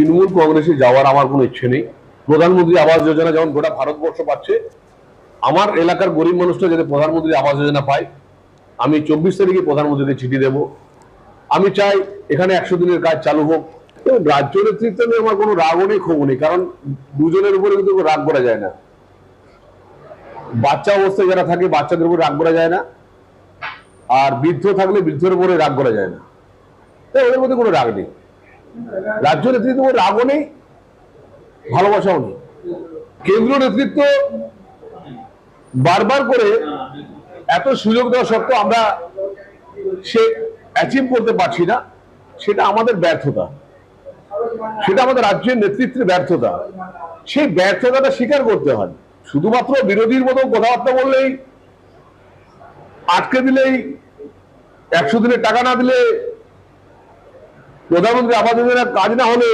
তৃণমূল কংগ্রেসে যাওয়ার আমার কোনো ইচ্ছে নেই। প্রধানমন্ত্রী আবাস যোজনা যেমন গোটা ভারতবর্ষ পাচ্ছে, আমার এলাকার গরিব মানুষটা যাতে প্রধানমন্ত্রী আবাস যোজনা পায়, আমি 24 তারিখে প্রধানমন্ত্রীকে চিঠি দেব। আমি চাই এখানে 100 দিনের কাজ চালু হোক। রাজ্য নেতৃত্ব নিয়ে আমার কোনো রাগও নেই, ক্ষোভ নেই, কারণ দুজনের উপরে কিন্তু রাগ করা যায় না। বাচ্চা অবস্থায় যারা থাকে বাচ্চাদের উপরে রাগ করা যায় না, আর বৃদ্ধ থাকলে বৃদ্ধের উপরে রাগ করা যায় না। তাই ওদের মধ্যে কোনো রাগ নেই। রাজ্য নেতৃত্বের রাগও নেই, ভালোবাসাও নেই। কেন্দ্রীয় নেতৃত্ব বারবার করে এত সুযোগ দেওয়া সত্ত্বেও আমরা সে অ্যাচিভ করতে পারছি না, সেটা আমাদের ব্যর্থতা, সেটা আমাদের রাজ্যের নেতৃত্বের ব্যর্থতা। সেই ব্যর্থতাটা স্বীকার করতে হয়। শুধুমাত্র বিরোধীর মতো কথাবার্তা বললেই, আটকে দিলেই, 100 দিনের টাকা না দিলে, প্রধানমন্ত্রী আবাস যোজনার কাজ না হলে